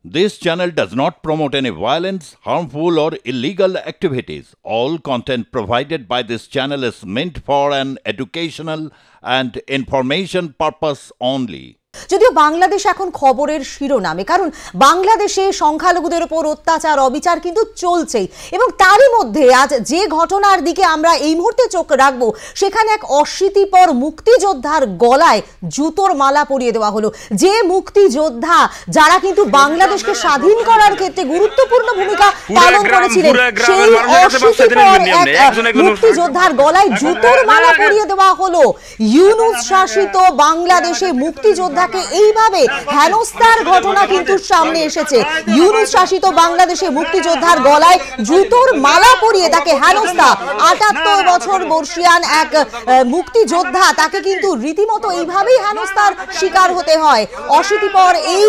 This channel does not promote any violence, harmful, or illegal activities. All content provided by this channel is meant for an educational and information purpose only. যদিও বাংলাদেশ এখন খবরের শিরোনামে, কারণ বাংলাদেশে সংখ্যালঘুদের উপর অত্যাচার অবিচার কিন্তু চলছেই, এবং তারই মধ্যে আজ যে ঘটনার দিকে আমরা এই মুহূর্তে চোখ রাখবো সেখানে এক অশীতিপর মুক্তিযোদ্ধার গলায় জুতোর মালা পরিয়ে দেওয়া হলো। যে মুক্তিযোদ্ধা যারা কিন্তু বাংলাদেশকে স্বাধীন করার ক্ষেত্রে গুরুত্বপূর্ণ ভূমিকা পালন করেছিলেন, সেই অশীতিপর এক মুক্তিযোদ্ধার গলায় জুতোর মালা পরিয়ে দেওয়া হলো। ইউনূস শাসিত বাংলাদেশে মুক্তিযোদ্ধা এইভাবে হেনস্থার ঘটনা কিন্তু সামনে এসেছে। ইউনূস শাসিত বাংলাদেশে মুক্তিযোদ্ধার গলায় জুতোর মালা পরিয়ে তাকে হেনস্থা, ৭৮ বছর বর্ষিয়ান এক মুক্তিযোদ্ধা, তাকে কিন্তু রীতিমতো এইভাবেই হেনস্থার শিকার হতে হয়। অশীতিপর এই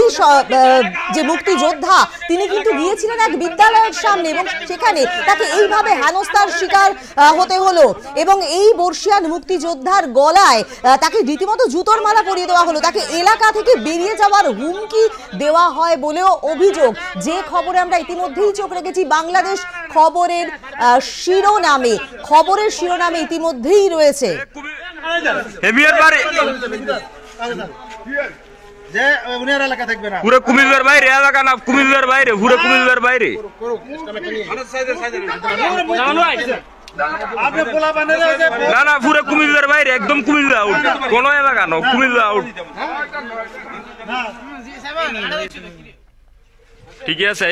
যে মুক্তিযোদ্ধা, তিনি কিন্তু গিয়েছিলেন এক বিদ্যালয়ের সামনে এবং সেখানে তাকে এইভাবে হেনস্থার শিকার হতে হলো, এবং এই বর্ষিয়ান মুক্তিযোদ্ধার গলায় তাকে রীতিমতো জুতোর মালা পরিয়ে দেওয়া হলো। তাকে এলাকা থেকে বেরিয়ে যাওয়ার হুমকি দেওয়া হয় বলেও অভিযোগ। যে খবরে আমরা ইতিমধ্যেই চোখ রেখেছি বাংলাদেশ খবরের শিরোনামে ইতিমধ্যেই রয়েছে। পুরো কুমিল্লার বাইরে এলাকা না, কুমিল্লার বাইরে, পুরো কুমিল্লার বাইরে। না না, পুরো কুমিল্লার বাইরে, একদম কুমিল্লা আউট, কোন এলাকা না, কুমিল্লা আউট। ঠিক আছে।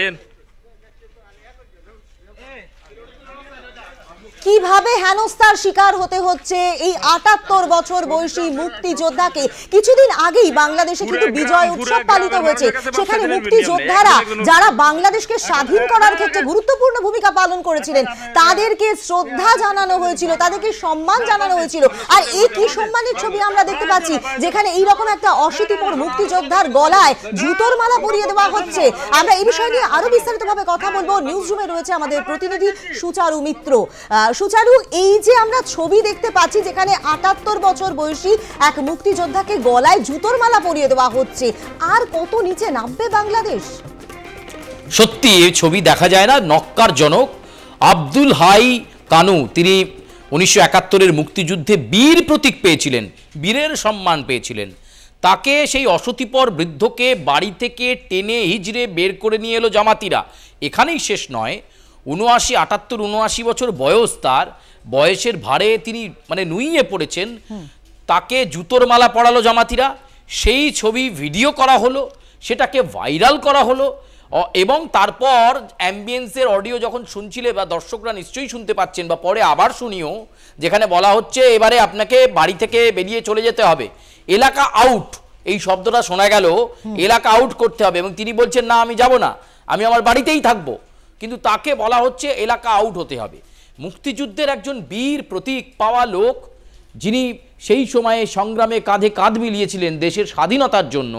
কিভাবে হেনস্থার শিকার হতে হচ্ছে এই ৭৮ বছর বয়সী মুক্তিযোদ্ধাকে? কিছুদিন আগেই বাংলাদেশে কিন্তু বিজয় উৎসব পালিত হয়েছে। সেখানে মুক্তিযোদ্ধারা যারা বাংলাদেশকে স্বাধীন করার ক্ষেত্রে গুরুত্বপূর্ণ ভূমিকা পালন করেছিলেন, তাদেরকে শ্রদ্ধা জানানো হয়েছিল, তাদেরকে সম্মান জানানো হয়েছিল। আর এই কি সম্মানের ছবি আমরা দেখতে পাচ্ছি, যেখানে এইরকম একটা অশীতিপর মুক্তিযোদ্ধার গলায় জুতোর মালা পরিয়ে দেওয়া হচ্ছে। আমরা এই বিষয় নিয়ে আরো বিস্তারিতভাবে কথা বলবো। নিউজ রুমে রয়েছে আমাদের প্রতিনিধি সুচারু মিত্র। সুচারু, এই যে আমরা ছবি দেখতে পাচ্ছি যেখানে ৭৮ বছর বয়সী এক মুক্তিযোদ্ধাকে গলায় জুতোর মালা পরিয়ে দেওয়া হচ্ছে, আর কত নিচে নামবে বাংলাদেশ? সত্যি এই ছবি দেখা যায় না। নক্কারজনক। আব্দুল হাই কানু, তিনি ১৯৭১-এর মুক্তিযুদ্ধে বীর প্রতীক পেয়েছিলেন, বীরের সম্মান পেয়েছিলেন। তাকে, সেই অশীতিপর বৃদ্ধকে বাড়ি থেকে টেনে হিজড়ে বের করে নিয়ে এলো জামাতিরা। এখানেই শেষ নয়, ৭৮ বছর বয়স, তার বয়সের ভারে তিনি নুইয়ে পড়েছেন। তাকে জুতোর মালা পরালো জামাতিরা, সেই ছবি ভিডিও করা হলো, সেটাকে ভাইরাল করা হলো, এবং তারপর অ্যাম্বিয়েন্সের অডিও যখন শুনছিলে, বা দর্শকরা নিশ্চয়ই শুনতে পাচ্ছেন, বা পরে আবার শুনিও, যেখানে বলা হচ্ছে এবারে আপনাকে বাড়ি থেকে বেরিয়ে চলে যেতে হবে, এলাকা আউট, এই শব্দটা শোনা গেল, এলাকা আউট করতে হবে, এবং তিনি বলছেন না, আমি যাব না, আমি আমার বাড়িতেই থাকবো। কিন্তু তাকে বলা হচ্ছে এলাকা আউট হতে হবে। মুক্তিযুদ্ধের একজন বীর প্রতীক পাওয়া লোক, যিনি সেই সময়ে সংগ্রামে কাঁধে কাঁধ মিলিয়েছিলেন দেশের স্বাধীনতার জন্য,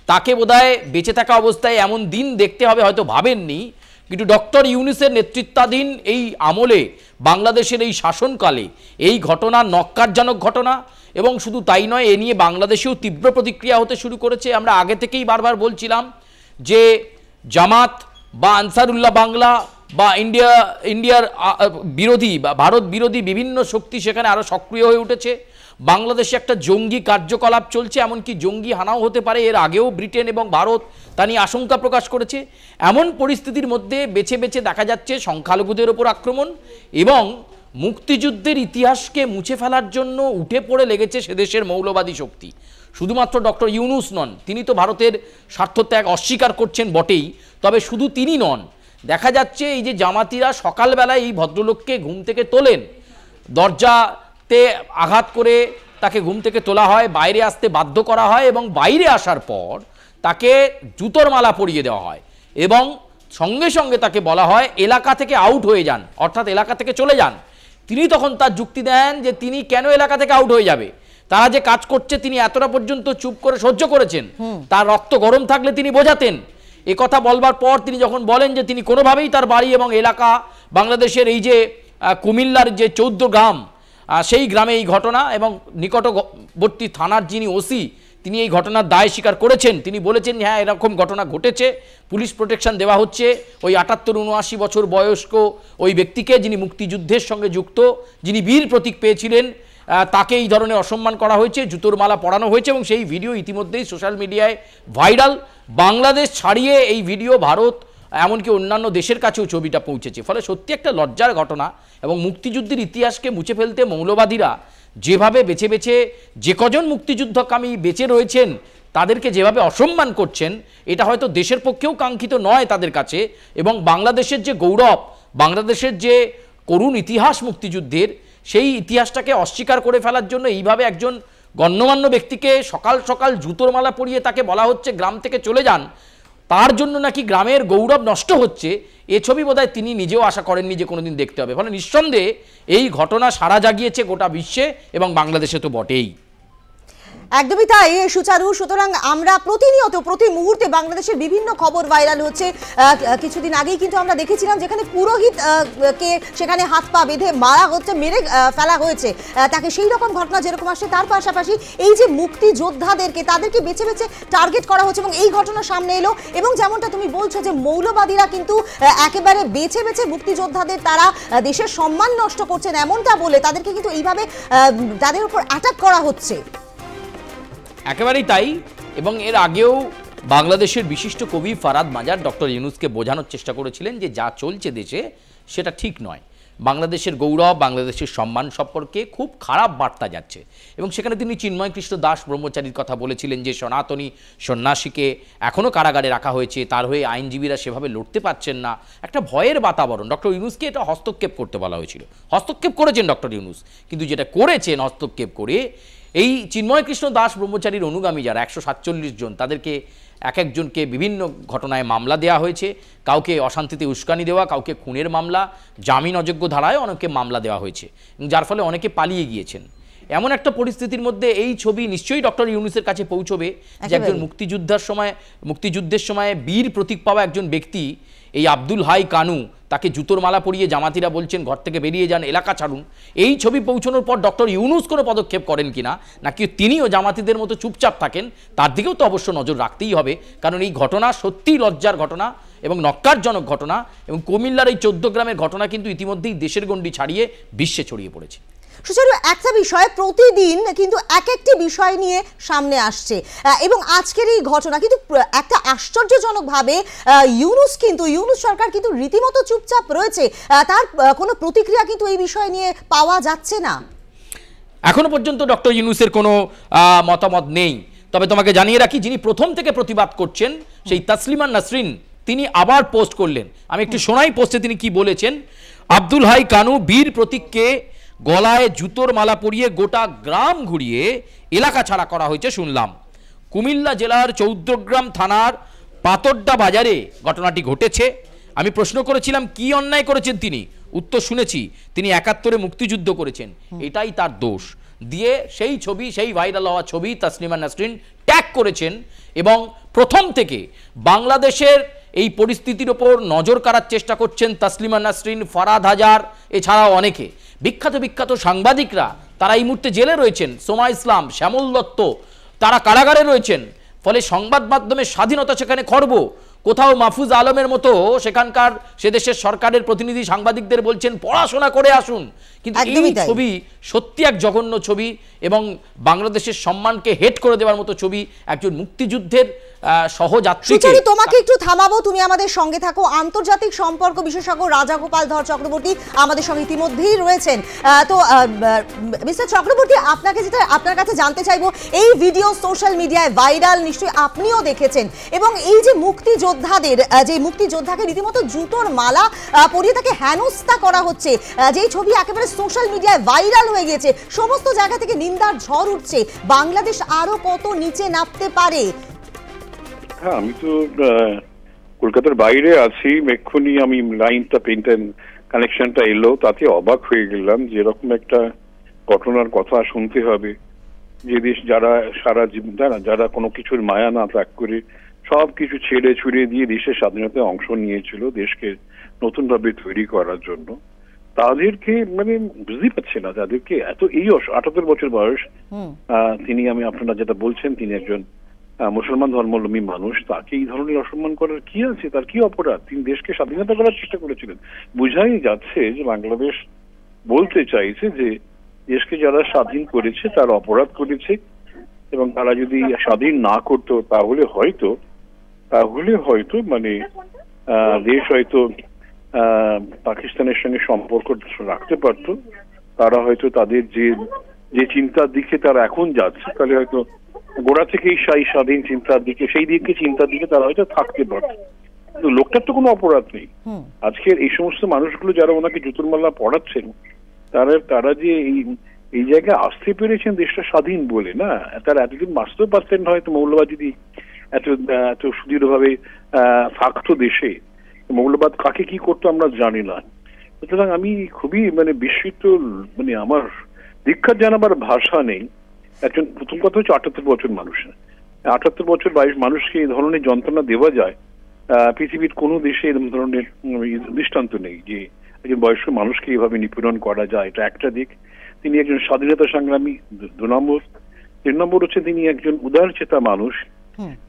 তাকে বোধহয় বেঁচে থাকা অবস্থায় এমন দিন দেখতে হবে হয়তো ভাবেননি। কিন্তু ডক্টর ইউনূসের নেতৃত্বাধীন এই আমলে, বাংলাদেশের এই শাসনকালে এই ঘটনা নক্কারজনক ঘটনা, এবং শুধু তাই নয়, এ নিয়ে বাংলাদেশেও তীব্র প্রতিক্রিয়া হতে শুরু করেছে। আমরা আগে থেকেই বারবার বলছিলাম যে জামাত বা আনসারুল্লাহ বাংলা বা ইন্ডিয়ার বিরোধী বা ভারত বিরোধী বিভিন্ন শক্তি সেখানে আরও সক্রিয় হয়ে উঠেছে। বাংলাদেশে একটা জঙ্গি কার্যকলাপ চলছে, এমনকি জঙ্গি হানাও হতে পারে। এর আগেও ব্রিটেন এবং ভারত তা নিয়ে আশঙ্কা প্রকাশ করেছে। এমন পরিস্থিতির মধ্যে বেছে বেছে দেখা যাচ্ছে সংখ্যালঘুদের ওপর আক্রমণ, এবং মুক্তিযুদ্ধের ইতিহাসকে মুছে ফেলার জন্য উঠে পড়ে লেগেছে সেদেশের মৌলবাদী শক্তি। শুধুমাত্র ডক্টর ইউনূস নন, তিনি তো ভারতের স্বার্থত্যাগ অস্বীকার করছেন বটেই, তবে শুধু তিনি নন, দেখা যাচ্ছে এই যে জামাতিরা সকালবেলায় এই ভদ্রলোককে ঘুম থেকে তোলেন, দরজাতে আঘাত করে তাকে ঘুম থেকে তোলা হয়, বাইরে আসতে বাধ্য করা হয়, এবং বাইরে আসার পর তাকে জুতোর মালা পরিয়ে দেওয়া হয়, এবং সঙ্গে সঙ্গে তাকে বলা হয় এলাকা থেকে আউট হয়ে যান, অর্থাৎ এলাকা থেকে চলে যান। তিনি তখন তার যুক্তি দেন যে তিনি কেন এলাকা থেকে আউট হয়ে যাবে, তারা যে কাজ করছে তিনি এতটা পর্যন্ত চুপ করে সহ্য করেছেন, তার রক্ত গরম থাকলে তিনি বোঝাতেন। এ কথা বলবার পর তিনি যখন বলেন যে তিনি কোনোভাবেই তার বাড়ি এবং এলাকা, বাংলাদেশের এই যে কুমিল্লার যে ১৪ গ্রাম, সেই গ্রামে এই ঘটনা, এবং নিকটবর্তী থানার যিনি ওসি তিনি এই ঘটনার দায় স্বীকার করেছেন। তিনি বলেছেন হ্যাঁ এরকম ঘটনা ঘটেছে, পুলিশ প্রোটেকশন দেওয়া হচ্ছে ওই 78-79 বছর বয়স্ক ওই ব্যক্তিকে, যিনি মুক্তিযুদ্ধের সঙ্গে যুক্ত, যিনি বীর প্রতীক পেয়েছিলেন, তাকে এই ধরনের অসম্মান করা হয়েছে, জুতোর মালা পরানো হয়েছে এবং সেই ভিডিও ইতিমধ্যেই সোশ্যাল মিডিয়ায় ভাইরাল। বাংলাদেশ ছাড়িয়ে এই ভিডিও ভারত এমনকি অন্যান্য দেশের কাছেও ছবিটা পৌঁছেছে। ফলে সত্যি একটা লজ্জার ঘটনা এবং মুক্তিযুদ্ধের ইতিহাসকে মুছে ফেলতে মৌলবাদীরা যেভাবে বেছে বেছে যে কজন মুক্তিযুদ্ধকামী বেঁচে রয়েছেন তাদেরকে যেভাবে অসম্মান করছেন, এটা হয়তো দেশের পক্ষেও কাঙ্ক্ষিত নয় তাদের কাছে। এবং বাংলাদেশের যে গৌরব, বাংলাদেশের যে করুণ ইতিহাস মুক্তিযুদ্ধের, সেই ইতিহাসটাকে অস্বীকার করে ফেলার জন্য এইভাবে একজন গণ্যমান্য ব্যক্তিকে সকাল সকাল জুতোর মালা পরিয়ে তাকে বলা হচ্ছে গ্রাম থেকে চলে যান, তার জন্য নাকি গ্রামের গৌরব নষ্ট হচ্ছে, এ ছবি বোধহয় তিনি নিজেও আশা করেননি যে কোনোদিন দেখতে হবে। ফলে নিঃসন্দেহে এই ঘটনা সাড়া জাগিয়েছে গোটা বিশ্বে এবং বাংলাদেশে তো বটেই। একদমই তাই সুচারু। সুতরাং আমরা প্রতিনিয়ত প্রতি মুহূর্তে বাংলাদেশের বিভিন্ন খবর ভাইরাল হচ্ছে। কিছুদিন আগেই কিন্তু আমরা দেখেছিলাম যেখানে পুরোহিত কে সেখানে হাত পা বেঁধে মারা হচ্ছে, মেরে ফেলা হয়েছে তাকে, সেই রকম ঘটনা যেরকম আসছে, তার পাশাপাশি এই যে মুক্তিযোদ্ধাদেরকে তাদেরকে বেছে বেছে টার্গেট করা হচ্ছে এবং এই ঘটনা সামনে এলো। এবং যেমনটা তুমি বলছো যে মৌলবাদীরা কিন্তু একেবারে বেছে বেছে মুক্তিযোদ্ধাদের তারা দেশের সম্মান নষ্ট করছেন এমনটা বলে তাদেরকে কিন্তু এইভাবে তাদের উপর অ্যাটাক করা হচ্ছে। একেবারেই তাই। এবং এর আগেও বাংলাদেশের বিশিষ্ট কবি ফারাদ মাজার ডক্টর ইউনূসকে বোঝানোর চেষ্টা করেছিলেন যে যা চলছে দেশে সেটা ঠিক নয়, বাংলাদেশের গৌরব, বাংলাদেশের সম্মান সম্পর্কে খুব খারাপ বার্তা যাচ্ছে। এবং সেখানে তিনি চিন্ময় কৃষ্ণ দাস ব্রহ্মচারীর কথা বলেছিলেন যে সনাতনী সন্ন্যাসীকে এখনও কারাগারে রাখা হয়েছে, তার হয়ে আইনজীবীরা সেভাবে লড়তে পারছেন না, একটা ভয়ের বাতাবরণ। ডক্টর ইউনূসকে এটা হস্তক্ষেপ করতে বলা হয়েছিল, হস্তক্ষেপ করেছেন ডক্টর ইউনূস, কিন্তু যেটা করেছেন হস্তক্ষেপ করে এই চিন্ময় কৃষ্ণ দাস ব্রহ্মচারীর অনুগামী যারা 147 জন, তাদেরকে এক একজনকে বিভিন্ন ঘটনায় মামলা দেওয়া হয়েছে। কাউকে অশান্তিতে উস্কানি দেওয়া, কাউকে খুনের মামলা, জামিন অযোগ্য ধারায় অনেকে মামলা দেওয়া হয়েছে, যার ফলে অনেকে পালিয়ে গিয়েছেন। এমন একটা পরিস্থিতির মধ্যে এই ছবি নিশ্চয়ই ডক্টর ইউনূসের কাছে পৌঁছবে যে একজন মুক্তিযুদ্ধের সময় বীর প্রতীক পাওয়া একজন ব্যক্তি, এই আব্দুল হাই কানু, তাকে জুতোর মালা পরিয়ে জামাতিরা বলছেন ঘর থেকে বেরিয়ে যান, এলাকা ছাড়ুন। এই ছবি পৌঁছানোর পর ডক্টর ইউনূস কোনো পদক্ষেপ করেন কিনা, নাকি তিনিও জামাতিদের মতো চুপচাপ থাকেন, তার দিকেও তো অবশ্য নজর রাখতেই হবে। কারণ এই ঘটনা সত্যিই লজ্জার ঘটনা এবং নক্কারজনক ঘটনা। এবং কুমিল্লার এই 14 গ্রামের ঘটনা কিন্তু ইতিমধ্যেই দেশের গণ্ডি ছাড়িয়ে বিশ্বে ছড়িয়ে পড়েছে। সুচারু, একটা বিষয় প্রতিদিন কিন্তু এক একটি বিষয় নিয়ে সামনে আসছে এবং আজকের এই ঘটনা কিন্তু একটা আশ্চর্যজনকভাবে ইউনূস সরকার কিন্তু রীতিমতো চুপচাপ রয়েছে, তার কোনো প্রতিক্রিয়া কিন্তু এই বিষয় নিয়ে পাওয়া যাচ্ছে না। এখনো পর্যন্ত ডক্টর ইউনূসের কোনো মতামত নেই। তবে তোমাকে জানিয়ে রাখি, যিনি প্রথম থেকে প্রতিবাদ করছেন সেই তাসলিমা নাসরিন, তিনি আবার পোস্ট করলেন। আমি একটু শোনাই পোস্টে তিনি কি বলেছেন। আব্দুল হাই কানু বীর প্রতীককে গলায় জুতোর মালা পরিয়ে গোটা গ্রাম ঘুরিয়ে এলাকা ছাড়া করা হয়েছে শুনলাম। কুমিল্লা জেলার 14 গ্রাম থানার পাতড্ডা বাজারে ঘটনাটি ঘটেছে। আমি প্রশ্ন করেছিলাম কি অন্যায় করেছেন তিনি, উত্তর শুনেছি তিনি 71-এ মুক্তিযুদ্ধ করেছেন, এটাই তার দোষ দিয়ে সেই ছবি, সেই ভাইরাল হওয়া ছবি তাসলিমা নাসরিন ট্যাগ করেছেন এবং প্রথম থেকে বাংলাদেশের এই পরিস্থিতির ওপর নজর কাড়ার চেষ্টা করছেন তাসলিমা নাসরিন, ফারাদ হাজার, এছাড়াও অনেকে বিখ্যাত সাংবাদিকরা, তারা এই মুহূর্তে জেলে রয়েছেন। সোমা ইসলাম, শ্যামল দত্ত, তারা কারাগারে রয়েছেন। ফলে সংবাদ মাধ্যমের স্বাধীনতা সেখানে খর্ব। কোথাও মাহফুজ আলমের মতো সেখানকার সে দেশের সরকারের প্রতিনিধি সাংবাদিকদের বলছেন পড়াশোনা করে আসুন। কিন্তু এই ছবি সত্যি এক জঘন্য ছবি এবং বাংলাদেশের সম্মানকে হেট করে দেওয়ার মতো ছবি। একজন মুক্তিযুদ্ধের সহযাত্রীকে। তোমাকে একটু থামাবো, তুমি আমাদের সঙ্গে থাকো। আন্তর্জাতিক সম্পর্ক বিশেষজ্ঞ রাজাগোপাল ধর চক্রবর্তী আমাদের সঙ্গে ইতিমধ্যেই রয়েছেন। তো মিস্টার চক্রবর্তী, আপনাকে যেটা আপনার কাছে জানতে চাইবো, এই ভিডিও সোশ্যাল মিডিয়ায় ভাইরাল, নিশ্চয়ই আপনিও দেখেছেন, এবং এই যে মুক্তিযোদ্ধাকে রীতিমতো জুতোর মালা পরিয়ে তাকে হেনস্থা করা হচ্ছে, যেই ছবি একেবারে সোশ্যাল মিডিয়ায় ভাইরাল হয়ে গিয়েছে, সমস্ত জায়গা থেকে নিন্দার ঝড় উঠছে, বাংলাদেশ আরো কত নিচে নামতে পারে? হ্যাঁ, আমি তো কলকাতার বাইরে আছি, এক্ষুনি আমি লাইনটা পেন্টেন কানেকশনটা এলো, তাতে অবাক হয়ে গেলাম যে এরকম একটা ঘটনার কথা শুনতে হবে। যে দেশ যারা সারা জীবন যারা কোনো কিছুর মায়া না ত্যাগ করে সব কিছু ছেড়ে ছুড়ে দিয়ে দেশের স্বাধীনতায় অংশ নিয়েছিল, দেশকে নতুনভাবে তৈরি করার জন্য, তাদেরকে মানে বুঝতেই পারছে না, তাদেরকে এত এই ৭৮ বছর বয়স, তিনি আমি আপনারা যেটা বলছেন তিনি একজন মুসলমান ধর্মাবলম্বী মানুষ, তাকে এই ধরনের অসম্মান করার কি আছে? তার কি অপরাধ? তিনি দেশকে স্বাধীনতা করার চেষ্টা করেছিলেন। বুঝাই যাচ্ছে যে বাংলাদেশ বলতে চাইছে যে দেশকে যারা স্বাধীন করেছে তারা অপরাধ করেছে, এবং তারা যদি স্বাধীন না করতো তাহলে হয়তো মানে দেশ হয়তো পাকিস্তানের সঙ্গে সম্পর্ক রাখতে পারত। তারা হয়তো তাদের যে চিন্তার দিকে তারা এখন যাচ্ছে, তাহলে হয়তো গোড়া থেকেই স্বাধীন চিন্তার দিকে, সেই দিকে চিন্তার দিকে তারা হয়তো থাকতে পারত। কিন্তু লোকটার তো কোনো অপরাধ নেই। আজকের এই সমস্ত মানুষগুলো যারা ওনাকে জুতোর মালা পড়াচ্ছেন, তারা যে এই জায়গায় আসতে পেরেছেন দেশটা স্বাধীন বলে, না তারা এতদিন বাঁচতেও পারতেন না হয়তো মৌলবাদ যদি এত সুদৃঢ়ভাবে থাকতো দেশে। মৌলবাদ কাকে কি করতো আমরা জানি না। সুতরাং আমি খুবই মানে বিস্মিত, মানে আমার ধিক্কার জানাবার ভাষা নেই। একজন, প্রথম কথা হচ্ছে ৭৮ বছর মানুষ, ৭৮ বছর বয়স মানুষকে এই ধরনের যন্ত্রণা দেওয়া যায়, পৃথিবীর কোনো দেশে এরকম ধরনের দৃষ্টান্ত নেই যে একজন বয়স্ক মানুষকে এইভাবে নিপীড়ন করা যায়। এটা একটা দিক। তিনি একজন স্বাধীনতা সংগ্রামী ২ নম্বর। ৩ নম্বর হচ্ছে তিনি একজন উদারচেতা মানুষ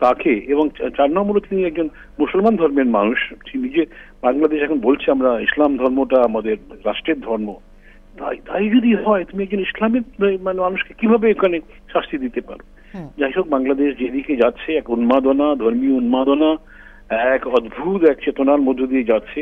তাকে, এবং ৪ নম্বর হচ্ছে তিনি একজন মুসলমান ধর্মের মানুষ। নিজে বাংলাদেশ এখন বলছে আমরা ইসলাম ধর্মটা আমাদের রাষ্ট্রের ধর্ম, তাই যদি হয় তুমি একজন ইসলামের মানে মানুষকে কিভাবে এখানে শাস্তি দিতে পারো? যাই হোক, বাংলাদেশ যেদিকে যাচ্ছে এক উন্মাদনা, ধর্মীয় উন্মাদনা, এক অদ্ভুত এক চেতনার মধ্য দিয়ে যাচ্ছে,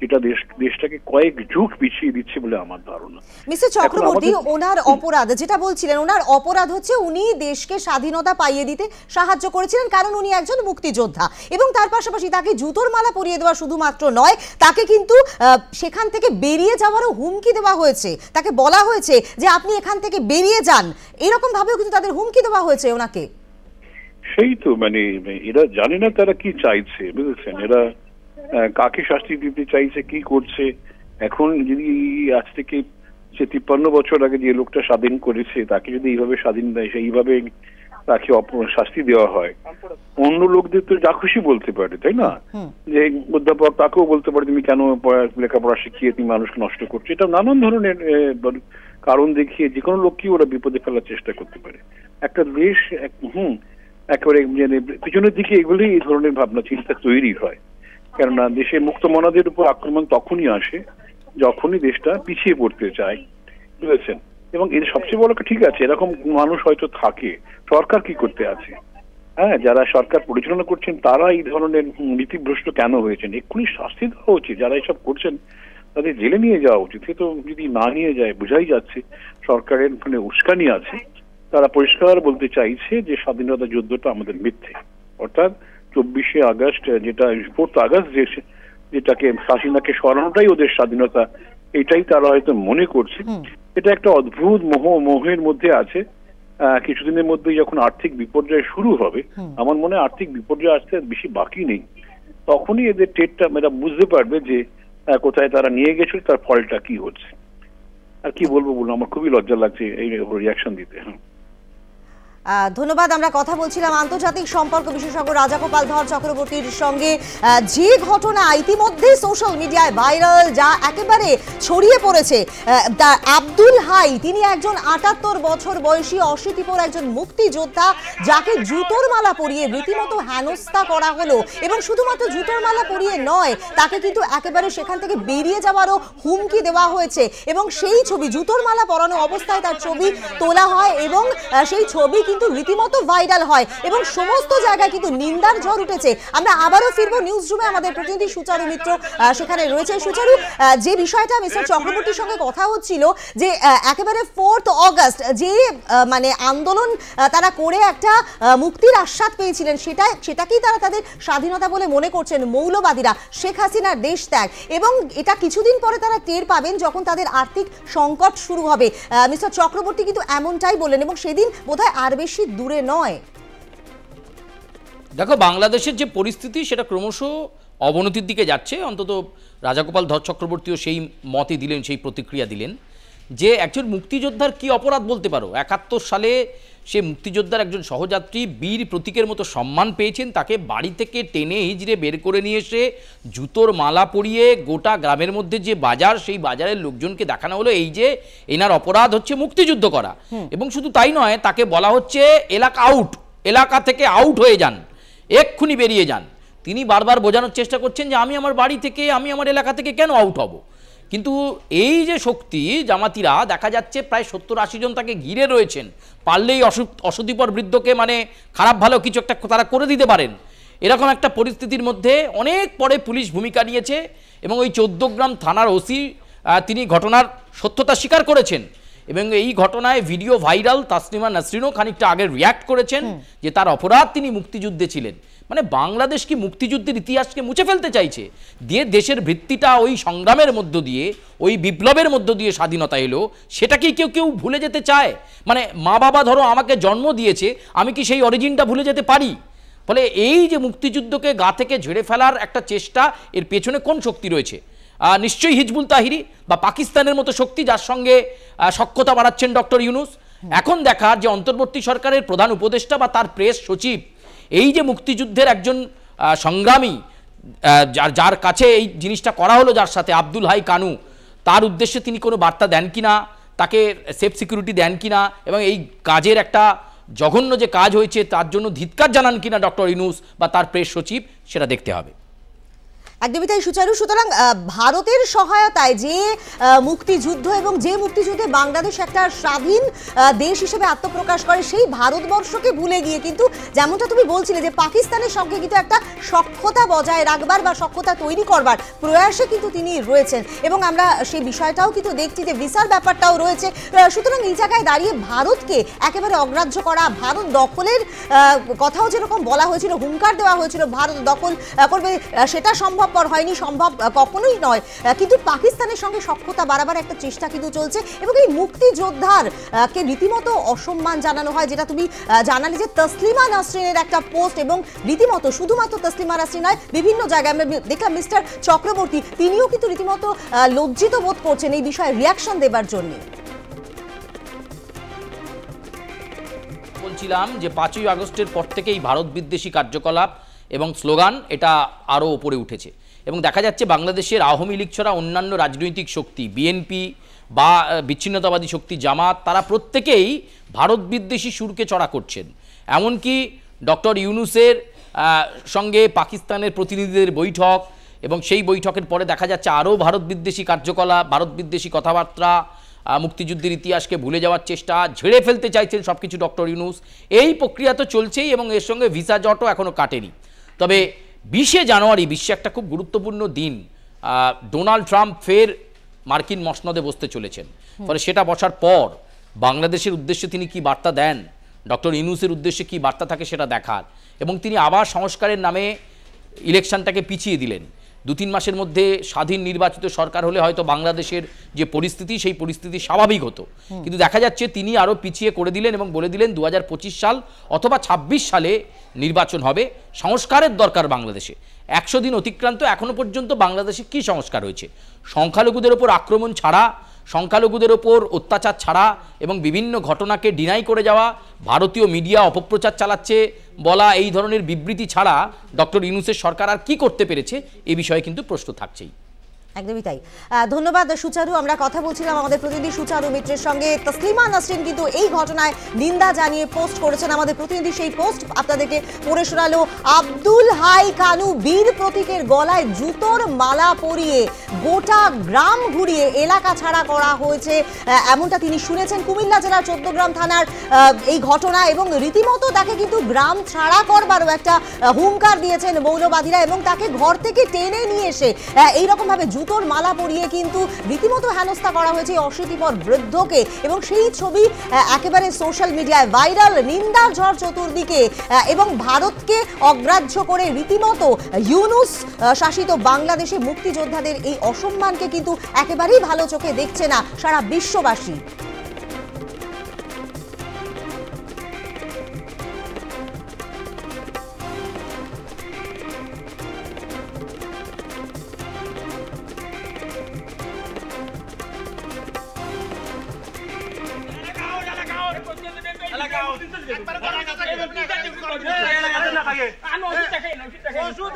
যেটা দেশটাকে কয়েক যুগ পিছিয়ে দিচ্ছে বলে আমার ধারণা। মিস্টার চক্রবর্তী, ওনার অপরাধ যেটা বলছিলেন, ওনার অপরাধ হচ্ছে উনি দেশকে স্বাধীনতা পাইয়ে দিতে সাহায্য করেছিলেন, কারণ উনি একজন মুক্তিযোদ্ধা, এবং তার পাশাপাশি তাকে জুতোর মালা পরিয়ে দেওয়া শুধুমাত্র নয়, তাকে কিন্তু সেখান থেকে বেরিয়ে যাওয়ারও হুমকি দেওয়া হয়েছে। তাকে বলা হয়েছে যে আপনি এখান থেকে বেরিয়ে যান, এরকম ভাবেও কিন্তু তাদের হুমকি দেওয়া হয়েছে ওনাকে। সেই তো মানে এরা জানে না তারা কি চাইছে, বুঝেছেন? এরা কাকে শাস্তি দিতে চাইছে, কি করছে। এখন যদি আজ থেকে ৫৩ বছর আগে যে লোকটা স্বাধীন করেছে তাকে যদি এইভাবে স্বাধীন দেয়, সেইভাবে তাকে শাস্তি দেওয়া হয়, অন্য লোকদের তো যা খুশি বলতে পারে, তাই না? যে অধ্যাপক তাকেও বলতে পারে তুমি কেন লেখাপড়া শিখিয়ে তুমি মানুষকে নষ্ট করছো। এটা নানান ধরনের কারণ দেখিয়ে যে কোনো লোককেই ওরা বিপদে ফেলার চেষ্টা করতে পারে। একটা দেশ একেবারে পিছনের দিকে এগুলোই এই ধরনের ভাবনা চিন্তা তৈরি হয়। কেননা দেশের মুক্ত মনাদের উপর আক্রমণ তখনই আসে যখনই দেশটা পিছিয়ে পড়তে চায়, বুঝেছেন? এবং এর সবচেয়ে বড় ঠিক আছে, এরকম মানুষ হয়তো থাকে, সরকার কি করতে আছে? যারা সরকার পরিচালনা করছেন তারা এই ধরনের নীতিভ্রষ্ট কেন হয়েছেন? এক্ষুনি শাস্তি দেওয়া উচিত। যারা এসব করছেন তাদের জেলে নিয়ে যাওয়া উচিত। তো যদি না নিয়ে যায়, বোঝাই যাচ্ছে সরকারের মানে উস্কানি আছে। তারা পরিষ্কার বলতে চাইছে যে স্বাধীনতা যুদ্ধটা আমাদের মিথ্যে, অর্থাৎ ২৪শে আগস্ট যেটা 4th আগস্ট যেটাকে হাসিনাকে সরানোটাই ওদের স্বাধীনতা, এটাই তারা হয়তো মনে করছে। এটা একটা অদ্ভুত মোহের মধ্যে আছে। কিছুদিনের মধ্যে যখন আর্থিক বিপর্যয় শুরু হবে, আমার মনে হয় আর্থিক বিপর্যয় আসতে বেশি বাকি নেই, তখনই এদের টেটটা এরা বুঝতে পারবে যে কোথায় তারা নিয়ে গেছিল, তার ফলটা কি হচ্ছে। আর কি বলবো বলুন, আমার খুবই লজ্জা লাগছে এই রিয়াকশন দিতে। ধন্যবাদ। আমরা কথা বলছিলাম আন্তর্জাতিক সম্পর্ক বিশেষজ্ঞ রাজাগোপাল ধর চক্রবর্তীর সঙ্গে। যে ঘটনা ইতিমধ্যে সোশ্যাল মিডিয়ায় ভাইরাল, যা একেবারে ছড়িয়ে পড়েছে, আব্দুল হাই, তিনি একজন ৭৮ বছর বয়সী অশীতিপর একজন মুক্তিযোদ্ধা, যাকে জুতোর মালা পরিয়ে রীতিমতো হেনস্থা করা হলো, এবং শুধুমাত্র জুতোর মালা পরিয়ে নয়, তাকে কিন্তু একেবারে সেখান থেকে বেরিয়ে যাওয়ারও হুমকি দেওয়া হয়েছে। এবং সেই ছবি, জুতোর মালা পরানো অবস্থায় তার ছবি তোলা হয়, এবং সেই ছবি কিন্তু রীতিমতো ভাইরাল হয়, এবং সমস্ত জায়গায় কিন্তু নিন্দার ঝড় উঠেছে। আমরা আবারও ফিরবো নিউজ রুমে, আমাদের প্রতিনিধি সুচারু মিত্র সেখানে রয়েছে। সুচারু, যে বিষয়টা মিস্টার চক্রবর্তীর সঙ্গে কথা হচ্ছিল, যে একেবারে 4th অগাস্ট যে মানে আন্দোলন তারা করে একটা মুক্তির আশ্বাস পেয়েছিলেন, সেটাকেই তারা তাদের স্বাধীনতা বলে মনে করছেন মৌলবাদীরা, শেখ হাসিনার দেশ ত্যাগ। এবং এটা কিছুদিন পরে তারা টের পাবেন যখন তাদের আর্থিক সংকট শুরু হবে। মিস্টার চক্রবর্তী কিন্তু এমনটাই বললেন, এবং সেদিন বোধহয় আর বেশি দূরে নয়। দেখো, বাংলাদেশের যে পরিস্থিতি সেটা ক্রমশ অবনতির দিকে যাচ্ছে। অন্তত রাজাগোপাল ধর চক্রবর্তীও সেই মতই দিলেন, সেই প্রতিক্রিয়া দিলেন যে একজন মুক্তিযোদ্ধার কি অপরাধ বলতে পারো? 71 সালে সে মুক্তিযোদ্ধার একজন সহযাত্রী বীর প্রতীকের মতো সম্মান পেয়েছেন, তাকে বাড়ি থেকে টেনে হিজড়ে বের করে নিয়ে এসে জুতোর মালা পরিয়ে গোটা গ্রামের মধ্যে যে বাজার, সেই বাজারের লোকজনকে দেখানো হলো এই যে এনার অপরাধ হচ্ছে মুক্তিযুদ্ধ করা। এবং শুধু তাই নয়, তাকে বলা হচ্ছে এলাকা থেকে আউট হয়ে যান, এক্ষুনি বেরিয়ে যান। তিনি বারবার বোঝানোর চেষ্টা করছেন যে আমি আমার বাড়ি থেকে, আমি আমার এলাকা থেকে কেন আউট হব। কিন্তু এই যে শক্তি জামাতিরা, দেখা যাচ্ছে প্রায় 70-80 জন তাকে ঘিরে রয়েছেন, পারলেই অসতিপর বৃদ্ধকে মানে খারাপ ভালো কিছু একটা তারা করে দিতে পারেন। এরকম একটা পরিস্থিতির মধ্যে অনেক পরে পুলিশ ভূমিকা নিয়েছে এবং ওই 14 গ্রাম থানার ওসি তিনি ঘটনার সত্যতা স্বীকার করেছেন এবং এই ঘটনায় ভিডিও ভাইরাল। তাসলিমা নাসরিনও খানিকটা আগে রিয়াক্ট করেছেন যে তার অপরাধ, তিনি মুক্তিযুদ্ধে ছিলেন। মানে বাংলাদেশ কি মুক্তিযুদ্ধের ইতিহাসকে মুছে ফেলতে চাইছে? দিয়ে দেশের ভিত্তিটা ওই সংগ্রামের মধ্য দিয়ে, ওই বিপ্লবের মধ্য দিয়ে স্বাধীনতা এলো, সেটাকেই কেউ ভুলে যেতে চায়? মানে মা বাবা ধরো আমাকে জন্ম দিয়েছে, আমি কি সেই অরিজিনটা ভুলে যেতে পারি? ফলে এই যে মুক্তিযুদ্ধকে গা থেকে ঝেড়ে ফেলার একটা চেষ্টা, এর পেছনে কোন শক্তি রয়েছে? নিশ্চয়ই হিজবুল তাহিরি বা পাকিস্তানের মতো শক্তি, যার সঙ্গে সখ্যতা বাড়াচ্ছেন ডক্টর ইউনূস। এখন দেখার যে অন্তর্বর্তী সরকারের প্রধান উপদেষ্টা বা তার প্রেস সচিব এই যে মুক্তিযুদ্ধের একজন সংগ্রামী, যার কাছে এই জিনিসটা করা হলো, যার সাথে আব্দুল হাই কানু, তার উদ্দেশ্যে তিনি কোনো বার্তা দেন কিনা, তাকে সেফ সিকিউরিটি দেন কিনা, এবং এই কাজের একটা জঘন্য যে কাজ হয়েছে তার জন্য ধিক্কার জানান কিনা ডক্টর ইউনূস বা তার প্রেস সচিব, সেটা দেখতে হবে। একদমই তাই সুচারু। সুতরাং ভারতের সহায়তায় যে মুক্তিযুদ্ধ এবং যে মুক্তিযুদ্ধে বাংলাদেশ একটা স্বাধীন দেশ হিসেবে আত্মপ্রকাশ করে, সেই ভারতবর্ষকে ভুলে গিয়ে কিন্তু যেমনটা তুমি বলছিলে যে পাকিস্তানের সঙ্গে কিন্তু একটা সখ্যতা বজায় রাখবার বা সখ্যতা তৈরি করবার প্রয়াসে কিন্তু তিনি রয়েছেন এবং আমরা সেই বিষয়টাও কিন্তু দেখছি যে ভিসার ব্যাপারটাও রয়েছে। সুতরাং এই জায়গায় দাঁড়িয়ে ভারতকে একেবারে অগ্রাহ্য করা, ভারত দখলের কথাও যেরকম বলা হয়েছিল, হুঙ্কার দেওয়া হয়েছিল ভারত দখল করবে, সেটা সম্ভব হয়নি, সম্ভব কখনোই নয়। কিন্তু পাকিস্তানের সঙ্গে সখ্যতা বাড়াবার একটা চেষ্টা কিন্তু চলছে এবং এই মুক্তিযোদ্ধার কে রীতিমতো অসম্মান জানানো হয়, যেটা তুমি জানালে যে তসলিমা নাসরিনের একটা পোস্ট, এবং রীতিমতো শুধুমাত্র তসলিমা নাসরিন নয়, বিভিন্ন জায়গায় আমরা দেখলাম মিস্টার চক্রবর্তী তিনিও কিন্তু রীতিমতো লজ্জিত বোধ করছেন এই বিষয়ে রিয়াকশন দেবার জন্য। বলছিলাম যে 5ই আগস্টের পর থেকেই ভারত বিদ্বেষী কার্যকলাপ এবং স্লোগান এটা আরও উপরে উঠেছে এবং দেখা যাচ্ছে বাংলাদেশের আওয়ামী লীগ ছাড়া অন্যান্য রাজনৈতিক শক্তি, বিএনপি বা বিচ্ছিন্নতাবাদী শক্তি জামাত, তারা প্রত্যেকেই ভারত বিদ্বেষী সুরকে চড়া করছেন। এমনকি ডক্টর ইউনূসের সঙ্গে পাকিস্তানের প্রতিনিধিদের বৈঠক এবং সেই বৈঠকের পরে দেখা যাচ্ছে আরও ভারত বিদ্বেষী কার্যকলাপ, ভারত বিদ্বেষী কথাবার্তা, মুক্তিযুদ্ধের ইতিহাসকে ভুলে যাওয়ার চেষ্টা, ঝেড়ে ফেলতে চাইছেন সব কিছু ডক্টর ইউনূস। এই প্রক্রিয়া তো চলছেই এবং এর সঙ্গে ভিসা জটও এখনও কাটেনি। তবে 20শে জানুয়ারি বিশ্বে একটা খুব গুরুত্বপূর্ণ দিন, ডোনাল্ড ট্রাম্প ফের মার্কিন মসনদে বসতে চলেছেন। ফলে সেটা বসার পর বাংলাদেশের উদ্দেশ্যে তিনি কি বার্তা দেন, ডক্টর ইউনূসের উদ্দেশ্যে কি বার্তা থাকে সেটা দেখার। এবং তিনি আবার সংস্কারের নামে ইলেকশনটাকে পিছিয়ে দিলেন। 2-3 মাসের মধ্যে স্বাধীন নির্বাচিত সরকার হলে হয়তো বাংলাদেশের যে পরিস্থিতি, সেই পরিস্থিতি স্বাভাবিক হতো, কিন্তু দেখা যাচ্ছে তিনি আরও পিছিয়ে করে দিলেন এবং বলে দিলেন 2025 সাল অথবা 26 সালে নির্বাচন হবে। সংস্কারের দরকার বাংলাদেশে। 100 দিন অতিক্রান্ত, এখনো পর্যন্ত বাংলাদেশে কি সংস্কার হয়েছে? সংখ্যালঘুদের ওপর আক্রমণ ছাড়া, সংখ্যালঘুদের ওপর অত্যাচার ছাড়া এবং বিভিন্ন ঘটনাকে ডিনাই করে যাওয়া, ভারতীয় মিডিয়া অপপ্রচার চালাচ্ছে বলা, এই ধরনের বিবৃতি ছাড়া ডক্টর ইউনূসের সরকার আর কি করতে পেরেছে, এ বিষয়ে কিন্তু প্রশ্ন থাকছেই। একদমই তাই। ধন্যবাদ সুচারু। আমরা কথা বলছিলাম আমাদের প্রতিনিধি সুচারু মিত্রের সঙ্গে। তসলিমা নাসরিন কিন্তু এই ঘটনায় নিন্দা জানিয়ে পোস্ট করেছেন। আমাদের প্রতিনিধি সেই পোস্ট আপনাদেরকে পড়ে শোনালো। আব্দুল হাই কানু বীর প্রতীকের গলায় জুতোর মালা পরিয়ে গোটা গ্রাম ঘুরিয়ে এলাকা ছাড়া করা হয়েছে, এমনটা তিনি শুনেছেন। কুমিল্লা জেলার 14 গ্রাম থানার এই ঘটনা এবং রীতিমতো তাকে কিন্তু গ্রাম ছাড়া করবারও একটা হুঙ্কার দিয়েছেন মৌলবাদীরা এবং তাকে ঘর থেকে টেনে নিয়ে এসে এইরকম ভাবে জুতোর মালা পরিয়ে কিন্তু রীতিমতো হেনস্থা করা হয়েছে অশীতিপর বৃদ্ধকে এবং সেই ছবি একেবারে সোশ্যাল মিডিয়ায় ভাইরাল। নিন্দার ঝড় চতুর্দিকে এবং ভারতকে অগ্রাহ্য করে রীতিমতো ইউনূস শাসিত বাংলাদেশে মুক্তিযোদ্ধাদের এই অসম্মানকে কিন্তু একেবারেই ভালো চোখে দেখছে না সারা বিশ্ববাসী। ওষুধ